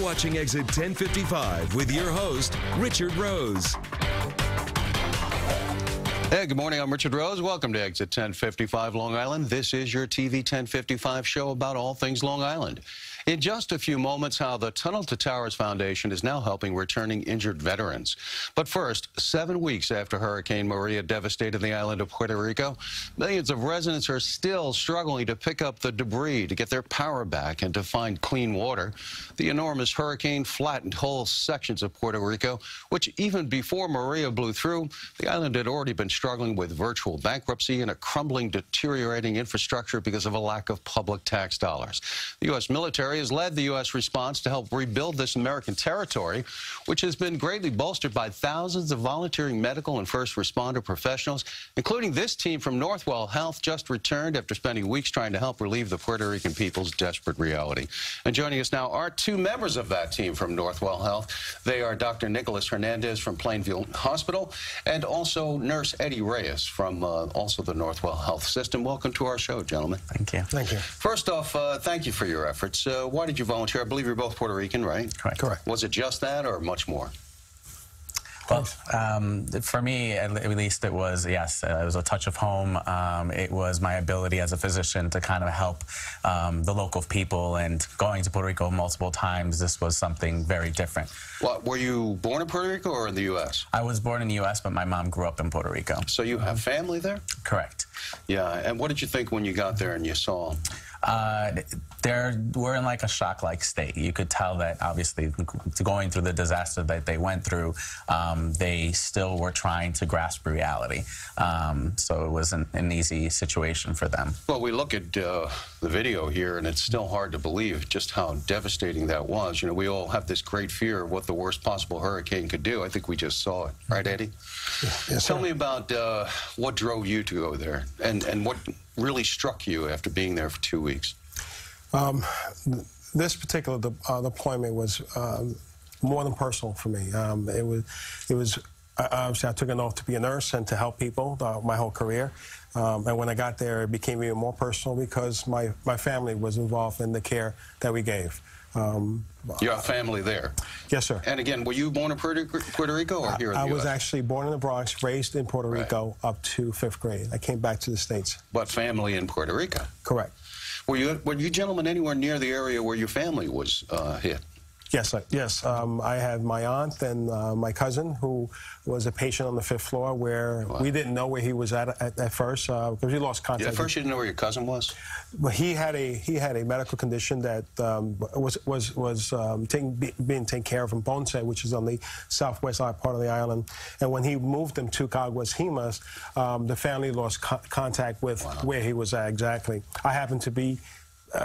watching Exit 1055 with your host, Richard Rose. Hey, good morning. I'm Richard Rose. Welcome to Exit 1055 Long Island. This is your TV 1055 show about all things Long Island. In just a few moments, how the Tunnel to Towers Foundation is now helping returning injured veterans. But first, 7 weeks after Hurricane Maria devastated the island of Puerto Rico, millions of residents are still struggling to pick up the debris, to get their power back, and to find clean water. The enormous hurricane flattened whole sections of Puerto Rico, which even before Maria blew through, the island had already been struggling with virtual bankruptcy and a crumbling, deteriorating infrastructure because of a lack of public tax dollars. The U.S. military has led the U.S. response to help rebuild this American territory, which has been greatly bolstered by thousands of volunteering medical and first responder professionals, including this team from Northwell Health, just returned after spending weeks trying to help relieve the Puerto Rican people's desperate reality. And joining us now are two members of that team from Northwell Health. They are Dr. Nicholas Hernandez from Plainview Hospital and also Nurse Eddie Reyes from also the Northwell Health System. Welcome to our show, gentlemen. Thank you. Thank you. First off, thank you for your efforts. Why did you volunteer? I believe you're both Puerto Rican, right? Correct. Was it just that or much more? Well, for me, at least, it was, yes, it was a touch of home. It was my ability as a physician to kind of help the local people, and going to Puerto Rico multiple times, this was something very different. Well, were you born in Puerto Rico or in the U.S.? I was born in the U.S., but my mom grew up in Puerto Rico. So you have family there? Correct. Yeah, and what did you think when you got there and you saw them? We're in like a shock-like state. You could tell that, obviously, going through the disaster that they went through, they still were trying to grasp reality. So it wasn't an easy situation for them. Well, we look at the video here, and it's still hard to believe just how devastating that was. You know, we all have this great fear of what the worst possible hurricane could do. I think we just saw it. Right, Eddie? Yes, Tell me about what drove you to go there and what really struck you after being there for 2 weeks. This particular deployment was more than personal for me. It was obviously I took an oath to be a nurse and to help people my whole career. And when I got there, it became even more personal because my family was involved in the care that we gave. You have family there? Yes, sir. And again, were you born in Puerto Rico or here in the U.S.? I was actually born in the Bronx, raised in Puerto Rico up to 5th grade. I came back to the States. But family in Puerto Rico? Correct. Were you gentlemen anywhere near the area where your family was hit? Yes, yes. I had my aunt and my cousin who was a patient on the 5th floor where we didn't know where he was at first because we lost contact. Yeah, at first you didn't know where your cousin was? But he had a medical condition that was being taken care of in Ponce, which is on the southwest part of the island. And when he moved him to Caguas Jimas, the family lost contact with where he was at exactly. I happened to be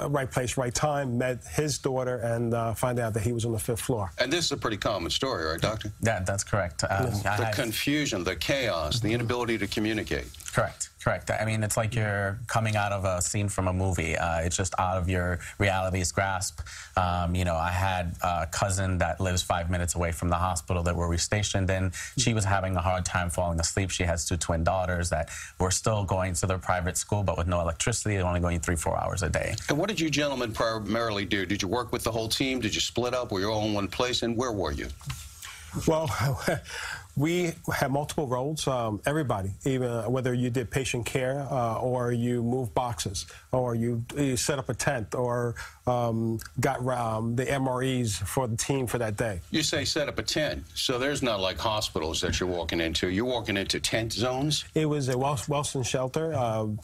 right place, right time, met his daughter, and find out that he was on the 5th floor. And this is a pretty common story, right, Doctor? Yeah, that's correct. The confusion, the chaos, the inability to communicate. Correct. I mean, it's like you're coming out of a scene from a movie. It's just out of your reality's grasp. You know, I had a cousin that lives 5 minutes away from the hospital that we were stationed in. She was having a hard time falling asleep. She has 2 twin daughters that were still going to their private school, but with no electricity, only going 3-4 hours a day. And what did you gentlemen primarily do? Did you work with the whole team? Did you split up? Were you all in one place? And where were you? Well, we had multiple roles, everybody, even whether you did patient care or you moved boxes or you set up a tent or got the MREs for the team for that day. You say set up a tent, so there's not like hospitals that you're walking into. You're walking into tent zones? It was a Wellston shelter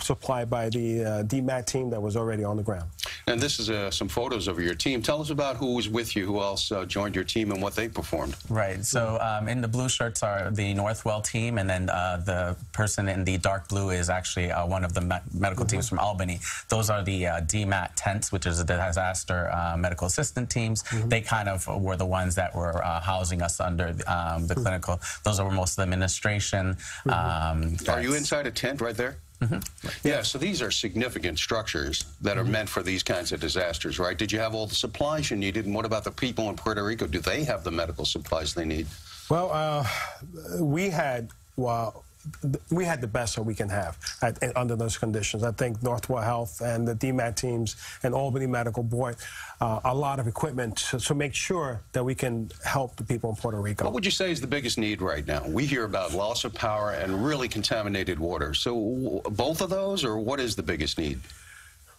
supplied by the DMAT team that was already on the ground. And this is some photos of your team. Tell us about who was with you, who else joined your team, and what they performed. Right. So in the blue shirts are the Northwell team, and then the person in the dark blue is actually one of the medical teams from Albany. Those are the DMAT tents, which is the disaster medical assistant teams. They kind of were the ones that were housing us under the clinical. Those were most of the administration. Are you inside a tent right there? Yeah, so these are significant structures that are meant for these kinds of disasters, right? Did you have all the supplies you needed? And what about the people in Puerto Rico? Do they have the medical supplies they need? Well, we had we had the best that we can have under those conditions. I think Northwell Health and the DMAT teams and Albany Medical bought a lot of equipment to make sure that we can help the people in Puerto Rico. What would you say is the biggest need right now? We hear about loss of power and really contaminated water. So both of those, or what is the biggest need?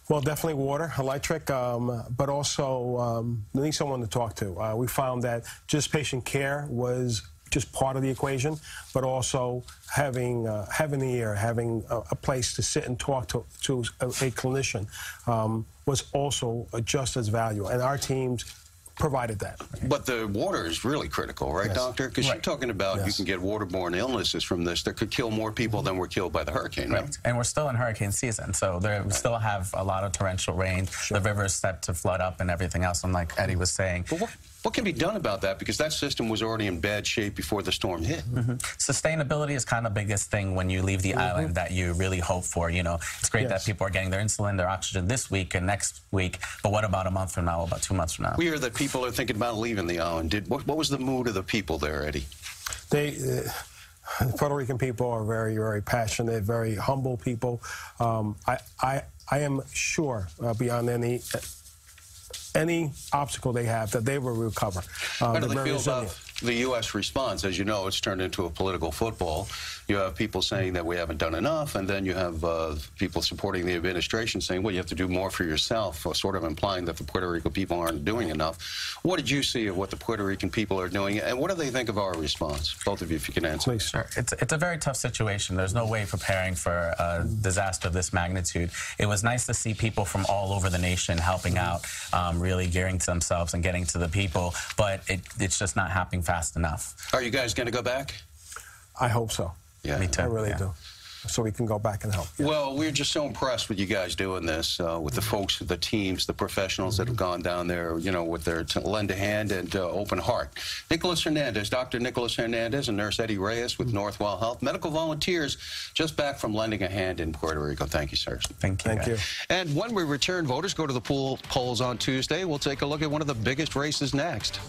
Well, definitely water, electric, but also we need someone to talk to. We found that just patient care was just part of the equation, but also having the ear, having a place to sit and talk to a clinician was also just as valuable, and our teams provided that. But the water is really critical, right, yes. Doctor? Because right. you're talking about yes. you can get waterborne illnesses from this that could kill more people than were killed by the hurricane, right? And we're still in hurricane season, so we still have a lot of torrential rain. Sure. The river's set to flood up and everything else, and like Eddie was saying. But what can be done about that? Because that system was already in bad shape before the storm hit. Mm-hmm. Sustainability is kind of the biggest thing when you leave the island that you really hope for. You know, it's great that people are getting their insulin, their oxygen this week and next week, but what about a month from now, what about 2 months from now? We hear that people are thinking about leaving the island. What was the mood of the people there, Eddie? The Puerto Rican people are very, very passionate, very humble people. I am sure beyond any obstacle they have that they will recover. How do they feel about the U.S. response? As you know, it's turned into a political football. You have people saying that we haven't done enough, and then you have people supporting the administration saying, well, you have to do more for yourself, sort of implying that the Puerto Rico people aren't doing enough. What did you see of what the Puerto Rican people are doing, and what do they think of our response? Both of you, if you can answer. Please. Sure. It's a very tough situation. There's no way preparing for a disaster of this magnitude. It was nice to see people from all over the nation helping out, really gearing to themselves and getting to the people, but it's just not happening fast enough. Are you guys going to go back? I hope so. Yeah, me too. I really do. So we can go back and help. Yeah. Well, we're just so impressed with you guys doing this, with the folks, the teams, the professionals that have gone down there, you know, with their lend a hand and open heart. Nicholas Hernandez, Dr. Nicholas Hernandez and Nurse Eddie Reyes with Northwell Health, medical volunteers just back from lending a hand in Puerto Rico. Thank you, sirs. Thank you. Thank you. And when we return, voters go to the polls on Tuesday. We'll take a look at one of the biggest races next.